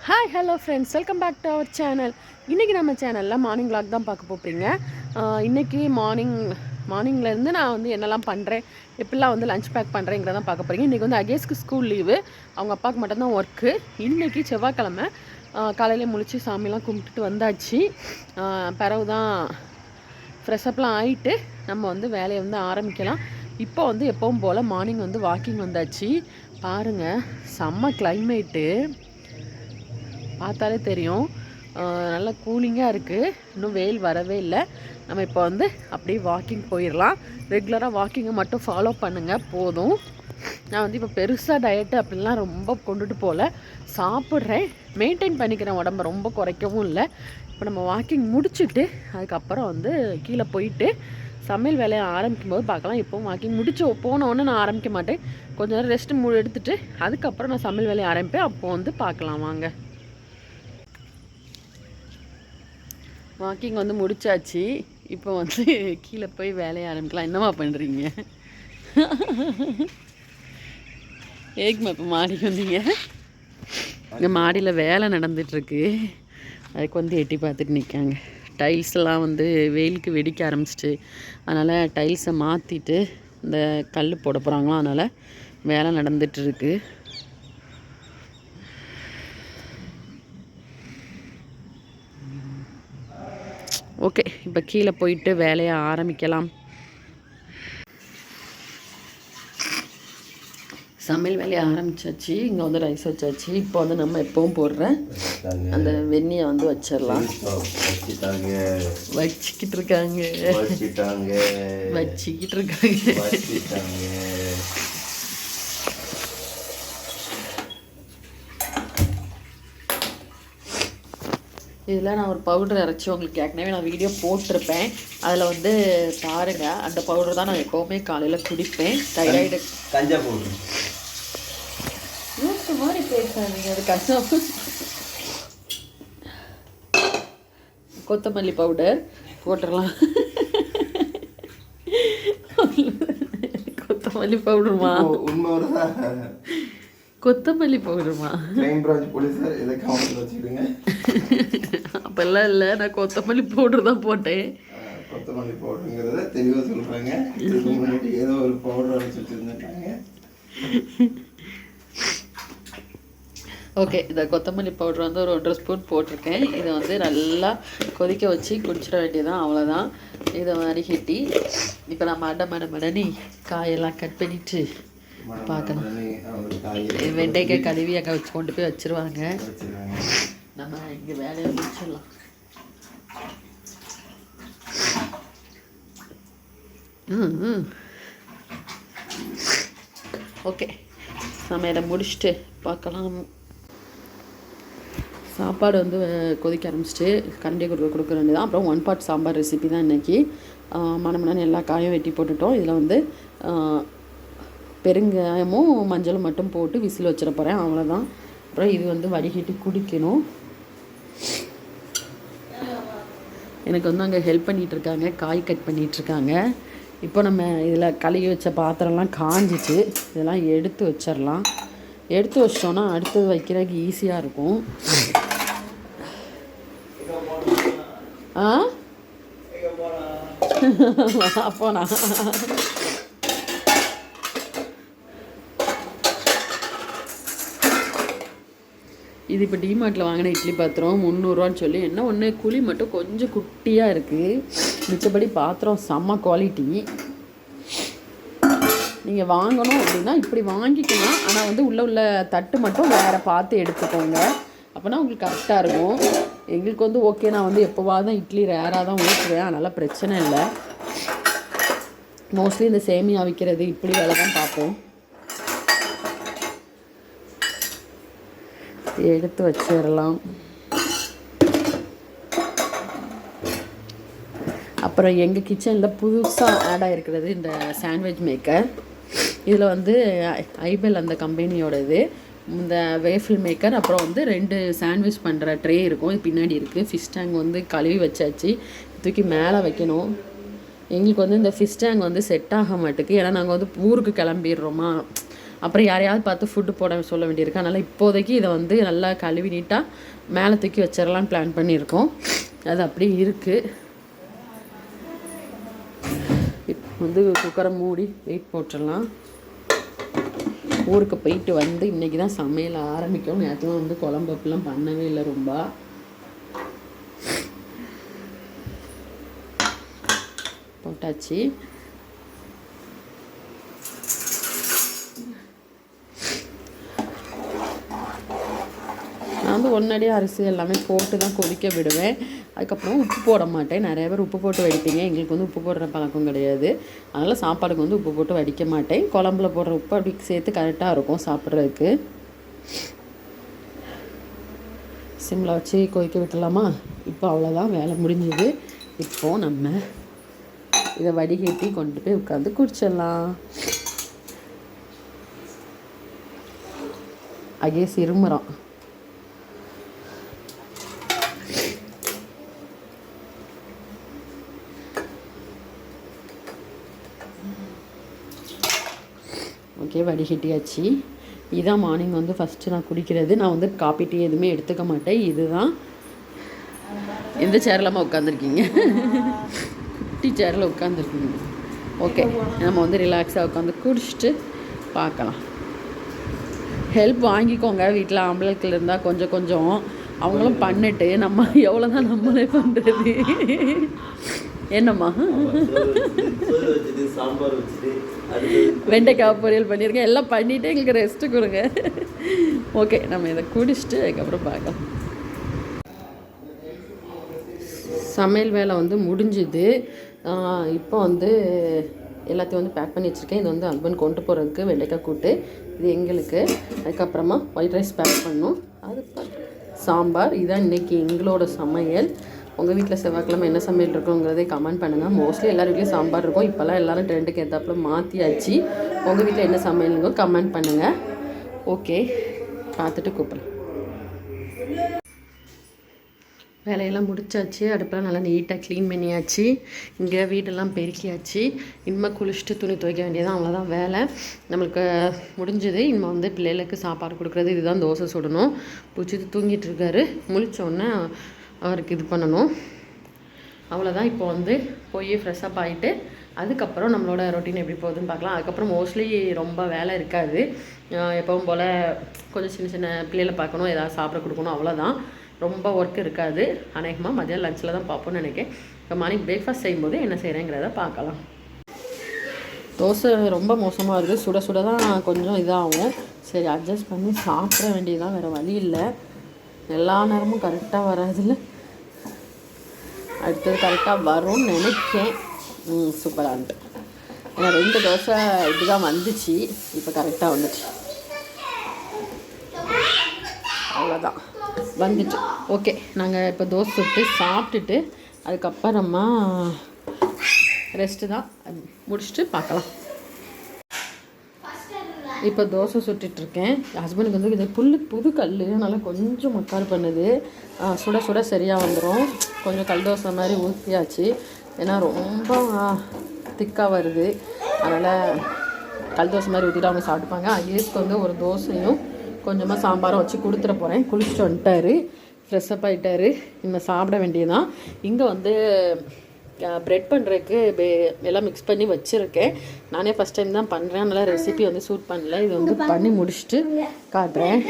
Hi hello friends, welcome back to our channel. இன்றைக்கி நம்ம சேனலில் மார்னிங் விளாக் தான் பார்க்க போகிறீங்க. இன்றைக்கி மார்னிங்லேருந்து நான் வந்து என்னெல்லாம் பண்ணுறேன், எப்படிலாம் வந்து லஞ்ச் பேக் பண்ணுறேங்கிறதான் பார்க்க போகிறீங்க. இன்றைக்கி வந்து அகேஸ்க்கு ஸ்கூல் லீவு, அவங்க அப்பாவுக்கு மட்டும்தான் ஒர்க்கு. இன்றைக்கி செவ்வாய்க்கிழமை காலையில் முழிச்சு சாமியெல்லாம் கும்பிட்டுட்டு வந்தாச்சு. பிறகு தான் ஃப்ரெஷ்அப்லாம் ஆகிட்டு நம்ம வந்து வேலையை வந்து ஆரம்பிக்கலாம். இப்போ வந்து எப்பவும் போல் மார்னிங் வந்து வாக்கிங் வந்தாச்சு. பாருங்கள், செம்ம கிளைமேட்டு பார்த்தாலே தெரியும். நல்லா கூலிங்காக இருக்குது, இன்னும் வெயில் வரவே இல்லை. நம்ம இப்போ வந்து அப்படியே வாக்கிங் போயிடலாம். ரெகுலராக வாக்கிங்கை மட்டும் ஃபாலோ பண்ணுங்கள் போதும். நான் வந்து இப்போ பெருசாக டயட்டு அப்படின்லாம் ரொம்ப கொண்டுட்டு போகல, சாப்பிட்றேன், மெயின்டைன் பண்ணிக்கிறேன், உடம்பை ரொம்ப குறைக்கவும் இல்லை. இப்போ நம்ம வாக்கிங் முடிச்சுட்டு அதுக்கப்புறம் வந்து கீழே போயிட்டு சமையல் வேலையை ஆரம்பிக்கும் போது பார்க்கலாம். இப்போவும் வாக்கிங் முடிச்சு போனோடனே நான் ஆரம்பிக்க மாட்டேன், கொஞ்சம் நேரம் ரெஸ்ட்டு எடுத்துகிட்டு அதுக்கப்புறம் நான் சமையல் வேலையை ஆரம்பிப்பேன். அப்போது வந்து பார்க்கலாம் வாங்க. வாக்கிங் வந்து முடிச்சாச்சு, இப்போ வந்து கீழே போய் வேலையை ஆரம்பிக்கலாம். என்னம்மா பண்ணுறீங்க? ஏக்குமா இப்போ மாடிக்கு வந்தீங்க? இங்கே மாடியில் வேலை நடந்துகிட்ருக்கு, அதுக்கு வந்து எட்டி பார்த்துட்டு நிற்காங்க. டைல்ஸ்லாம் வந்து வெயிலுக்கு வெடிக்க ஆரம்பிச்சிட்டு, அதனால் டைல்ஸை மாற்றிட்டு இந்த கல் போட போகிறாங்களாம், அதனால் வேலை நடந்துகிட்ருக்கு. ஓகே, இப்போ கீழே போயிட்டு வேலையை ஆரம்பிக்கலாம். சமையல் வேலையை ஆரம்பிச்சாச்சு. இங்கே வந்து ரைஸ் வச்சாச்சு. இப்போ வந்து நம்ம எப்பவும் போடுற அந்த வெந்நியை வந்து வச்சிடலாம். வச்சுக்கிட்டு இருக்காங்க. இதில் நான் ஒரு பவுடர் அரைச்சி உங்களுக்கு ஏற்கனவே நான் வீடியோ போட்டிருப்பேன், அதில் வந்து பாருங்கள். அந்த பவுடர் தான் நான் எப்போவுமே காலையில் குடிப்பேன். தைராய்டு கஞ்சா பவுடர் யூஸ் மாதிரி பேசுகிறீங்க. அது கஞ்சா கொத்தமல்லி பவுடர் போட்டுடலாம். கொத்தமல்லி பவுடருமா? கொத்தமல்லி பவுடருமா? அப்பெல்லாம் இல்லை, நான் கொத்தமல்லி பவுடர் தான் போட்டேன். கொத்தமல்லி பவுடருங்கிறத தெளிவாக சொல்கிறாங்க. இதுக்கு முன்னாடி ஏதோ ஒரு பவுடர் அரைச்சி வச்சுருந்துட்டாங்க. ஓகே, இந்த கொத்தமல்லி பவுடர் வந்து ஒரு 1.5 ஸ்பூன் போட்டிருக்கேன். இதை வந்து நல்லா கொதிக்க வச்சு குடிச்சிட வேண்டியதான், அவ்வளோதான். இதை வடிகட்டி இப்போ நம்ம மடனி காயெல்லாம் கட் பண்ணிவிட்டு பார்க்கலாம். வெண்டைக்காய் கழுவி அங்கே வச்சு கொண்டு போய் வச்சுருவாங்க. நம்ம இங்கே வேலையை முடிச்சிடலாம். ஓகே, சமையலை முடிச்சுட்டு பார்க்கலாம். சாப்பாடு வந்து கொதிக்க ஆரம்பிச்சிட்டு கரண்டி கொடுக்க வேண்டியதான். அப்புறம் 1 பாட் சாம்பார் ரெசிபி தான் இன்றைக்கி. மணமணன்னு எல்லா காயும் வெட்டி போட்டுட்டோம். இதில் வந்து பெருங்காயமும் மஞ்சளும் மட்டும் போட்டு விசில் வச்சிட போகிறேன், அவ்வளோதான். அப்புறம் இது வந்து வடிகட்டி குடிக்கணும். எனக்கு வந்து அங்கே ஹெல்ப் பண்ணிகிட்ருக்காங்க, காய் கட் பண்ணிகிட்ருக்காங்க. இப்போ நம்ம இதில் கழுவி வச்ச பாத்திரம்லாம் காஞ்சிச்சு, இதெல்லாம் எடுத்து வச்சிடலாம். எடுத்து வச்சிட்டோன்னா அடுத்தது வைக்கிறதுக்கு ஈஸியாக இருக்கும். அப்போண்ணா இது இப்போ டிமார்ட்டில் வாங்கின இட்லி பாத்திரம் 300 சொல்லி, என்ன ஒன்று குழி மட்டும் கொஞ்சம் குட்டியாக இருக்குது, மிச்சபடி பாத்திரம் செம்ம குவாலிட்டி. நீங்கள் வாங்கணும் அப்படின்னா இப்படி வாங்கிக்கலாம், ஆனால் வந்து உள்ள தட்டு மட்டும் வேறு பார்த்து எடுத்துக்கோங்க, அப்போனா உங்களுக்கு கரெக்டாக இருக்கும். எங்களுக்கு வந்து ஓகே, நான் வந்து எப்போவாது தான் இட்லி ரேராக தான் ஊற்றுவேன், அதனால் பிரச்சனை இல்லை. மோஸ்ட்லி இந்த சேமியா விற்கிறது இப்படி வேலை தான் பார்ப்போம். எடுத்து வச்சிடலாம். அப்புறம் எங்கள் கிச்சனில் புதுசாக ஆட் ஆகிருக்கிறது இந்த சாண்ட்விச் மேக்கர். இதில் வந்து ஐபெல் அந்த கம்பெனியோடது இந்த வேஃபில் மேக்கர். அப்புறம் வந்து 2 சாண்ட்விச் பண்ணுற ட்ரே இருக்கும், இது பின்னாடி இருக்குது. ஃபிஷ் டேங்க் வந்து கழுவி வச்சாச்சு, தூக்கி மேலே வைக்கணும். எங்களுக்கு வந்து இந்த ஃபிஷ் டேங்க் வந்து செட் ஆக மாட்டேங்குது, ஏன்னா நாங்கள் வந்து ஊருக்கு கிளம்பிடுறோமா, அப்புறம் யாரையாவது பார்த்து ஃபுட்டு போட சொல்ல வேண்டியிருக்கு. அதனால் இப்போதைக்கு இதை வந்து நல்லா கழுவி நீட்டாக மேலே தூக்கி வச்சிடலான்னு பிளான் பண்ணியிருக்கோம். அது அப்படியே இருக்குது. இப்போ வந்து குக்கரை மூடி வெயிட் போட்டுடலாம். ஊருக்கு போயிட்டு வந்து இன்றைக்கி தான் சமையல் ஆரம்பிக்கும். நேரத்தில் வந்து குழம்பு அப்படிலாம் பண்ணவே இல்லை. ரொம்ப போட்டாச்சு. நான் வந்து ஒன்னடியாக அரிசி எல்லாமே போட்டு தான் கொதிக்க விடுவேன். அதுக்கப்புறம் உப்பு போட மாட்டேன். நிறைய பேர் உப்பு போட்டு வடிப்பீங்க. எங்களுக்கு வந்து உப்பு போடுற பழக்கம் கிடையாது. அதனால் சாப்பாடுக்கு வந்து உப்பு போட்டு வடிக்க மாட்டேன். குழம்புல போடுற உப்பு அப்படி சேர்த்து கரெக்டாக இருக்கும் சாப்பிட்றதுக்கு. சிம்மில் வச்சு கொதிக்க விட்டுலாமா? இப்போ அவ்வளோதான், வேலை முடிஞ்சுது. இப்போது நம்ம இதை வடிகட்டி கொண்டு போய் உட்காந்து குடிச்சிடலாம். அகேஸ் இருமுறான். ஓகே, வடிகட்டியாச்சு. இதுதான் மார்னிங் வந்து ஃபஸ்ட்டு நான் குடிக்கிறது. நான் வந்து காப்பி டீ எதுவுமே எடுத்துக்க மாட்டேன். இதுதான். எந்த சேரில் உட்காந்துருக்கீங்க? குட்டி சேரில் உட்காந்துருக்கீங்க. ஓகே, நம்ம வந்து ரிலாக்ஸாக உட்காந்து குடிச்சிட்டு பார்க்கலாம். ஹெல்ப் வாங்கிக்கோங்க. வீட்டில் ஆம்பளைகள் இருந்தால் கொஞ்சம் கொஞ்சம் அவங்களும் பண்ணிட்டு நம்ம எவ்வளோ தான் நம்மளே பண்ணுறது. என்னம்மா? வெண்டைக்காய் பொரியல் பண்ணியிருக்கேன். எல்லாம் பண்ணிவிட்டு எங்களுக்கு ரெஸ்ட்டு கொடுங்க. ஓகே, நம்ம இதை குடிச்சிட்டு அதுக்கப்புறம் பார்க்கலாம். சமையல் வேலை வந்து முடிஞ்சுது. இப்போ வந்து எல்லாத்தையும் வந்து பேக் பண்ணி வச்சுருக்கேன். இது வந்து ஹஸ்பண்ட் கொண்டு போகிறதுக்கு வெண்டைக்காய் கூட்டு. இது எங்களுக்கு. அதுக்கப்புறமா ஒயிட் ரைஸ் பேக் பண்ணணும். அது சாம்பார். இதுதான் இன்றைக்கி எங்களோட சமையல். உங்கள் வீட்டில் செவ்வாய்க்கிழமை என்ன சமையல் இருக்குங்கிறதே கமெண்ட் பண்ணுங்கள். மோஸ்ட்லி எல்லார் வீட்லேயும் சாம்பார் இருக்கும். இப்போல்லாம் எல்லோரும் ட்ரெண்டுக்கு ஏற்றாப்புல மாற்றியாச்சு. உங்கள் வீட்டில் என்ன சமையலுங்க கமெண்ட் பண்ணுங்கள். ஓகே, பார்த்துட்டு கூப்பிட்றேன். வேலையெல்லாம் முடிச்சாச்சு. அடுப்பெல்லாம் நல்லா நீட்டாக க்ளீன் பண்ணியாச்சு. இங்கே வீடெல்லாம் பெருக்கியாச்சு. இனிமேல் குளிச்சுட்டு துணி துவைக்க வேண்டியதான். அவ்வளோதான் வேலை நம்மளுக்கு முடிஞ்சது. இனிமேல் வந்து பிள்ளைகளுக்கு சாப்பாடு கொடுக்குறது. இதுதான் தோசை சுடணும். பிடிச்சிட்டு தூங்கிட்டு இருக்காரு. முழிச்சோடனே அவருக்கு இது பண்ணணும். அவ்வளோதான். இப்போ வந்து போய் ஃப்ரெஷ்ஷப் ஆகிட்டு அதுக்கப்புறம் நம்மளோட ரொட்டீன் எப்படி போகுதுன்னு பார்க்கலாம். அதுக்கப்புறம் மோஸ்ட்லி ரொம்ப வேலை இருக்காது. எப்பவும் போல் கொஞ்சம் சின்ன சின்ன பிள்ளைகளை பார்க்கணும், ஏதாவது சாப்பிட கொடுக்கணும், அவ்வளோதான். ரொம்ப ஒர்க் இருக்காது. அநேகமாக மதியம் லஞ்சில் தான் பார்ப்போம்னு நினைக்கிறேன். இப்போ மார்னிங் பிரேக்ஃபாஸ்ட் செய்யும்போது என்ன செய்கிறேங்கிறத பார்க்கலாம். தோசை ரொம்ப மோசமாக இருக்குது. சுட சுட தான் கொஞ்சம் இதாகும். சரி, அட்ஜஸ்ட் பண்ணி சாப்பிட வேண்டியதுதான், வேறு வழி இல்லை. எல்லா நேரமும் கரெக்டாக வராதில்ல. அடுத்தது கரெக்டாக வரும்னு நினைக்கேன். சூப்பராக இருந்துட்டு. ஏன்னா 2 தோசை இப்படி தான் வந்துச்சு. இப்போ கரெக்டாக வந்துச்சு. அவ்வளோதான் வந்துட்டு. ஓகே, நாங்கள் இப்போ தோசை சுட்டு சாப்பிட்டுட்டு அதுக்கப்புறமா ரெஸ்ட்டு தான். முடிச்சுட்டு பார்க்கலாம். இப்போ தோசை சுட்டுட்ருக்கேன். ஹஸ்பண்டுக்கு வந்து இது புது கல், அதனால் கொஞ்சம் மக்கார் பண்ணுது. சுட சுட சரியாக வந்துடும். கொஞ்சம் கல் தோசை மாதிரி ஊற்றியாச்சு. ஏன்னா ரொம்ப திக்காக வருது. அதனால் கல் தோசை மாதிரி ஊற்றிட்டு அவங்க சாப்பிட்டுப்பாங்க. ஐயேஸ்க்கு வந்து ஒரு தோசையும் கொஞ்சமாக சாம்பாரும் வச்சு கொடுத்துட போகிறேன். குளிச்சுட்டு வந்துட்டார், ஃப்ரெஷ்ஷப் ஆகிட்டார். இன்னும் சாப்பிட வேண்டியதான். இங்கே வந்து ப்ரெட் பண்ணுறதுக்கு எல்லாம் மிக்ஸ் பண்ணி வச்சுருக்கேன். நானே ஃபஸ்ட் டைம் தான் பண்ணுறேன். அதனால் ரெசிபி வந்து சூட் பண்ணல. இது வந்து பண்ணி முடிச்சுட்டு காட்டுறேன்.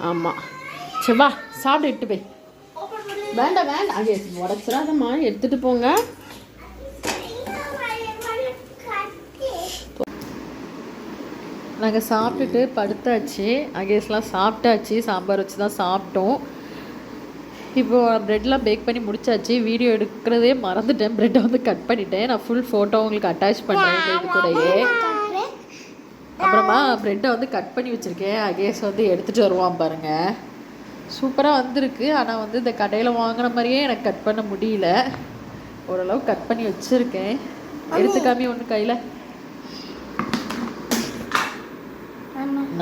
ஆமாம், செவ்வா சாப்பிட்டு இட்டு போய். வேண்டாம் அங்கே உடச்சிடாதம்மா, எடுத்துகிட்டு போங்க. நாங்கள் சாப்பிட்டுட்டு படுத்தாச்சு. அகேஸ்லாம் சாப்பிட்டாச்சு. சாம்பார் வச்சு தான் சாப்பிட்டோம். இப்போது ப்ரெட்லாம் பேக் பண்ணி முடிச்சாச்சு. வீடியோ எடுக்கிறதே மறந்துட்டேன். ப்ரெட்டை வந்து கட் பண்ணிட்டேன். நான் ஃபுல் ஃபோட்டோ உங்களுக்கு அட்டாச் பண்ணுறேன் இது கூடயே. அப்புறமா ப்ரெட்டை வந்து கட் பண்ணி வச்சுருக்கேன். அகேஸ் வந்து எடுத்துகிட்டு வருவான் பாருங்கள். சூப்பராக வந்திருக்கு. ஆனால் வந்து இந்த கடையில் வாங்கின மாதிரியே எனக்கு கட் பண்ண முடியல. ஓரளவு கட் பண்ணி வச்சுருக்கேன். எடுத்துக்காமி ஒன்று கையில்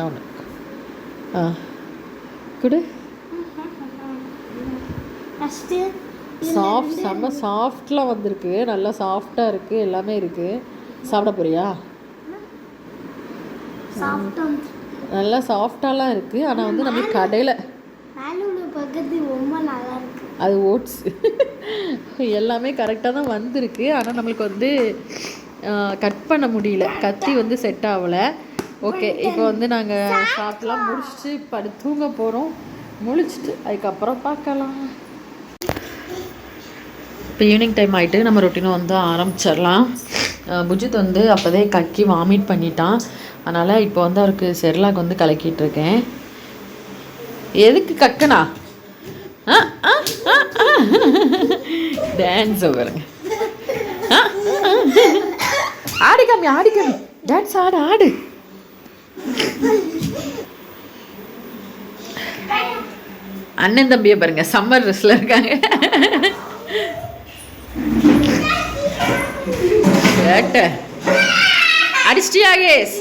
ஒன்று குடு. செம்ம சாஃப்ட்லாம் வந்திருக்கு, நல்லா சாஃப்டாக இருக்குது, எல்லாமே இருக்குது. சாப்பிட போறியா? நல்லா சாஃப்டாலாம் இருக்குது. ஆனால் வந்து நம்ம கடையில் அது ஓட்ஸ் எல்லாமே கரெக்டாக தான் வந்திருக்கு. ஆனால் நம்மளுக்கு வந்து கட் பண்ண முடியல, கத்தி வந்து செட் ஆகலை. ஓகே, இப்போ வந்து நாங்கள் சாப்பிட்லாம் முடிச்சுட்டு படுத்து தூங்க போகிறோம். முழிச்சிட்டு அதுக்கப்புறம் பார்க்கலாம். இப்போ ஈவினிங் டைம் ஆகிட்டு நம்ம ரொட்டீனை வந்து ஆரம்பிச்சிடலாம். புஜித் வந்து அப்போதே கக்கி வாமிட் பண்ணிட்டான். அதனால் இப்போ வந்து அவருக்கு செர்லாக் வந்து கலக்கிட்டுருக்கேன். எதுக்கு கக்கனா? டான்ஸ் வருங்க. ஆடி காமி, ஆடி காமி, டான்ஸ் ஆடு ஆடு. அண்ணன் தம்பியை பாருங்க, சம்மர் ட்ரெஸ்ல இருக்காங்க. அடிச்சிட்டியா அகேஷ்?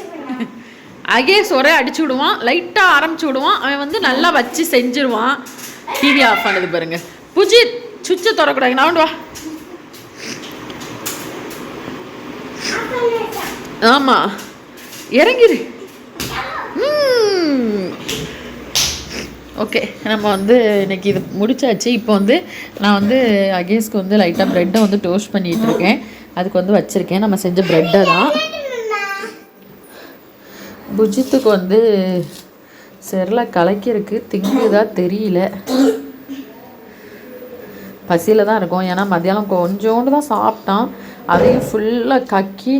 அகேஷ் ஒரே அடிச்சு விடுவான், லைட்டாக ஆரம்பிச்சு விடுவான். அவன் வந்து நல்லா வச்சு செஞ்சிருவான். டிவி ஆஃப் பண்ணது பாருங்க. புஜித் சுவிட்சை திறக்கூடாது, நான் வா. ஆமாம், இறங்கிரு. ஓகே, நம்ம வந்து இன்றைக்கி இது முடிச்சாச்சு. இப்போ வந்து நான் வந்து அகேஷ்க்கு வந்து லைட்டாக ப்ரெட்டை வந்து டோஸ்ட் பண்ணிகிட்டு இருக்கேன். அதுக்கு வந்து வச்சுருக்கேன் நம்ம செஞ்ச ப்ரெட்டை தான். புஜித்துக்கு வந்து செர்லாக் கலக்கிருக்கு, திங்குதா தெரியல. பசியில் தான் இருக்கும். ஏன்னா மத்தியானம் கொஞ்சோண்டு தான் சாப்பிட்டான், அதையும் ஃபுல்லாக கக்கி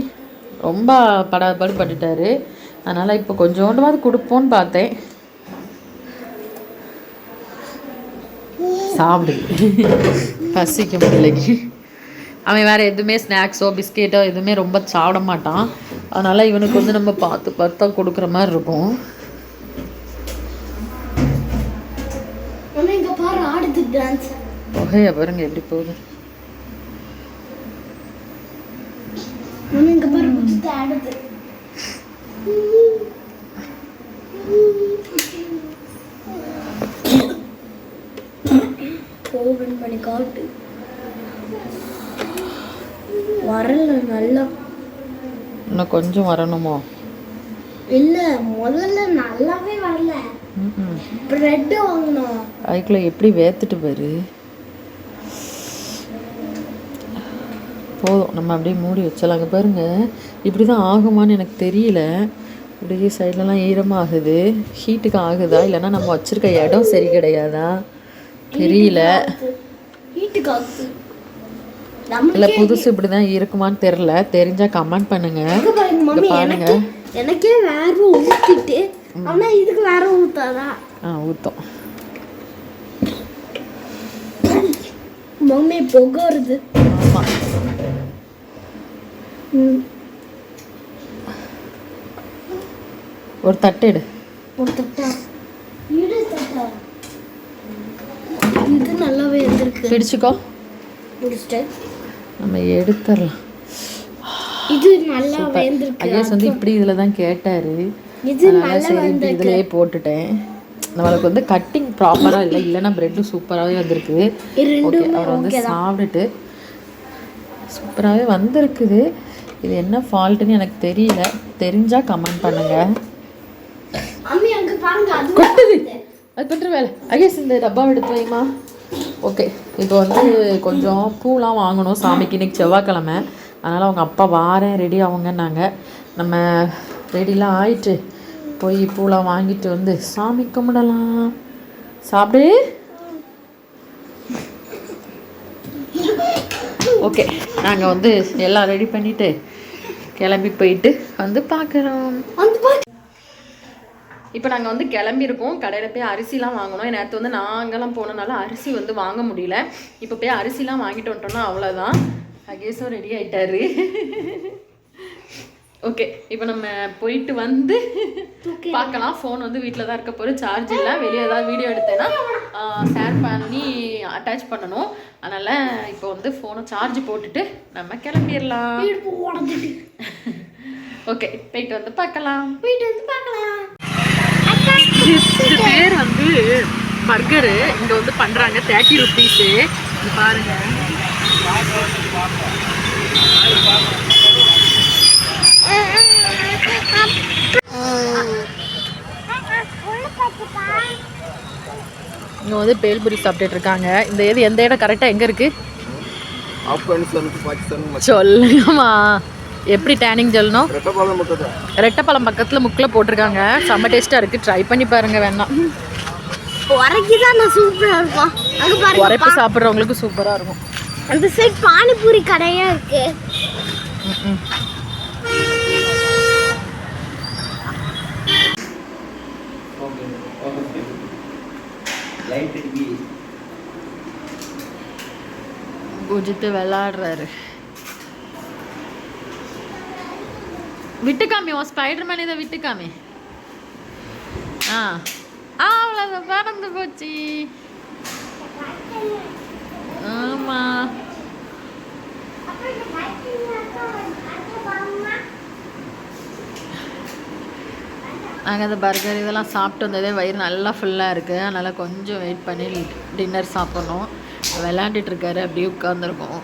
ரொம்ப படுபட்டுட்டார். அதனால் இப்போ கொஞ்சோண்டுமாவது கொடுப்போன்னு பார்த்தேன். சாப்பிடு, பசிக்க முடியலைங்க. அவன் வேறு எதுவுமே ஸ்நாக்ஸோ பிஸ்கெட்டோ எதுவுமே ரொம்ப சாப்பிட மாட்டான். அதனால் இவனுக்கு வந்து நம்ம பார்த்து பார்த்தா கொடுக்குற மாதிரி இருக்கும். புகையா பாருங்க எப்படி போகுது. வரல, நல்லா இன்னும் கொஞ்சம் வரணுமோ? இல்ல, முதல்ல நல்லாவே வரல. பிரெட் வாங்கணும், அதுக்குள்ள எப்படி வேத்துட்டு பாரு. போதும், நம்ம அப்படியே மூடி வச்சலாங்க. பாருங்க இப்படி தான் ஆகுமான்னு எனக்கு தெரியல. இப்படியே சைட்லலாம் ஈரமாகுது. ஹீட்டுக்கு ஆகுதா இல்லைன்னா நம்ம வச்சுருக்க இடம் சரி கிடையாதா தெரியல. இல்லை புதுசு இப்படி தான் இருக்குமான்னு தெரில. தெரிஞ்சால் கமெண்ட் பண்ணுங்க. பாருங்க, எனக்கே வேற ஊற்றிட்டு ஆனால் இதுக்கு வேற ஊற்றாதா? ஊற்றும். மம்மி புகை வருது. ஆமாம், ஒரு தட்டு எடு. ஒரு தட்டா? இது நல்லாவே இருந்திருக்கு. பிடிச்சிக்கோ, பிடிச்சிட்டு நம்ம எடுத்துடலாம். இது நல்லா வெந்திருக்கு. அகேஷ் வந்து இப்படி இதில் தான் கேட்டார். இது நல்லா வெந்திருக்கு, இதிலேயே போட்டுட்டேன். நம்மளுக்கு வந்து கட்டிங் ப்ராப்பராக இல்லை, இல்லைன்னா ப்ரெட்டு சூப்பராகவே வந்திருக்கு. ஓகே, அவர் வந்து சாப்பிட்டுட்டு சூப்பராகவே வந்திருக்குது. இது என்ன ஃபால்ட்டுன்னு எனக்கு தெரியல. தெரிஞ்சால் கமெண்ட் பண்ணுங்கள். கொட்டுது, அது பண்ணுற வேலை. அகேஷ் இந்த டப்பாவை எடுத்து வைமா. ஓகே, இப்போ வந்து கொஞ்சம் பூலாம் வாங்கணும் சாமிக்கு. இன்றைக்கி செவ்வாய்க்கிழமை, அதனால் அவங்க அப்பா வாரேன் ரெடி ஆகுங்கன்னாங்க. நம்ம ரெடிலாம் ஆயிட்டு போய் பூலாம் வாங்கிட்டு வந்து சாமி கும்பிடலாம். சாப்பிடு. ஓகே, நாங்கள் வந்து எல்லாம் ரெடி பண்ணிவிட்டு கிளம்பி போயிட்டு வந்து பார்க்குறோம். இப்போ நாங்கள் வந்து கிளம்பியிருக்கோம். கடையில் போய் அரிசிலாம் வாங்கணும். நேற்று வந்து நாங்கள்லாம் போனனால அரிசி வந்து வாங்க முடியல. இப்போ போய் அரிசிலாம் வாங்கிட்டு வந்துட்டோம்னா அவ்வளோதான். அகேஷும் ரெடி ஆகிட்டாரு. ஓகே, இப்போ நம்ம போயிட்டு வந்து பார்க்கலாம். ஃபோன் வந்து வீட்டில் தான் இருக்க போகிற, சார்ஜ் இல்லை. வெளியே ஏதாவது வீடியோ எடுத்தேன்னா ஷேர் பண்ணி அட்டாச் பண்ணணும். அதனால் இப்போ வந்து ஃபோனை சார்ஜ் போட்டுட்டு நம்ம கிளம்பிடலாம். ஓகே, போயிட்டு வந்து பார்க்கலாம். இது பேர் வந்து பர்கரு. இங்கே வந்து பண்ணுறாங்க 30 rupees. பாருங்க. இங்கே வந்து பேல்புரி சாப்பிட்டுட்டு இருக்காங்க. இந்த எந்த இடம் கரெக்டாக எங்கே இருக்கு? சொல்லுங்கம்மா, எப்படி டேனிங் சொல்லணும்? ரெட்டப்பாலம் பக்கத்தில் முக்கில் போட்டிருக்காங்க. செம்ம டேஸ்ட்டாக இருக்குது, ட்ரை பண்ணி பாருங்க வேணா. சூப்பராக இருக்கும். அங்கே பாருங்க, உரைப்பு சாப்பிட்றவங்களுக்கு சூப்பராக இருக்கும். அந்த சைட் பானிபூரி கடையாக இருக்கு. குஜித்து விளாடுறாரு. விட்டுக்காமி, உன் ஸ்பைடர்மேன் இதை விட்டுக்காமி. அவ்வளோதான், பறந்து போச்சு. ஆமா, நாங்கள் அந்த பர்கர் இதெல்லாம் சாப்பிட்டு வந்ததே வயிறு நல்லா ஃபுல்லாக இருக்குது. அதனால் கொஞ்சம் வெயிட் பண்ணி டின்னர் சாப்பிட்ணும். விளையாண்டுட்டு இருக்காரு, அப்படியே உட்காந்துருக்கோம்.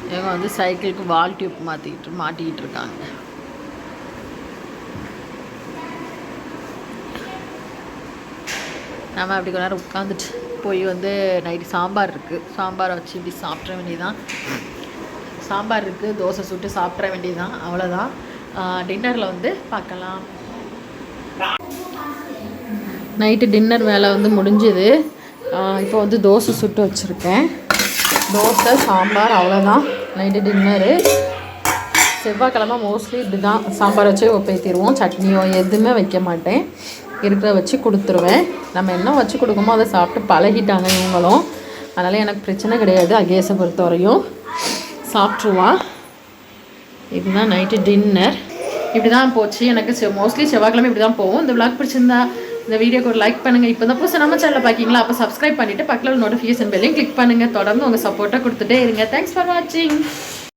இவங்க வந்து சைக்கிளுக்கு வால் டியூப் மாட்டிக்கிட்டு இருக்காங்க. நம்ம அப்படி கொஞ்ச நேரம் உட்காந்துட்டு போய் வந்து நைட்டு சாம்பார் இருக்குது, சாம்பாரை வச்சு இப்படி சாப்பிட்ற வேண்டியதுதான். சாம்பார் இருக்குது, தோசை சுட்டு சாப்பிட்ற வேண்டியதுதான், அவ்வளோதான். டின்னரில் வந்து பார்க்கலாம். நைட்டு டின்னர் வேலை வந்து முடிஞ்சுது. இப்போ வந்து தோசை சுட்டு வச்சுருக்கேன். தோசை சாம்பார், அவ்வளோதான் நைட்டு டின்னரு. செவ்வாய்க்கிழமை மோஸ்ட்லி இப்படி தான் சாம்பார் வச்சு ஒப்பேற்றிடுவோம். சட்னியோ எதுவுமே வைக்க மாட்டேன், இருக்கிற வச்சு கொடுத்துருவேன். நம்ம என்ன வச்சு கொடுக்குமோ அதை சாப்பிட்டு பழகிட்டாங்க இவங்களும். அதனால் எனக்கு பிரச்சனை கிடையாது. அகேஸை பொறுத்தவரையும் சாப்பிட்ருவான். இதுதான் நைட்டு டின்னர். இப்படி தான் போச்சு எனக்கு. மோஸ்ட்லி செவ்வாய்க்கிழமை இப்படி தான் போகும். இந்த விளாக் பிடிச்சிருந்தா இந்த வீடியோக்கு ஒரு லைக் பண்ணுங்கள். இப்போ தான் புதுசு நம்ம சேனலில் பார்க்கிங்களா, அப்போ சப்ஸ்கிரைப் பண்ணிவிட்டு பக்கத்தில் நோட்டிஃபிகேஷன் பெல்லையும் கிளிக் பண்ணுங்கள். தொடர்ந்து உங்கள் சப்போர்ட்டாக கொடுத்துட்டே இருங்க. தேங்க்ஸ் ஃபார் வாட்சிங்.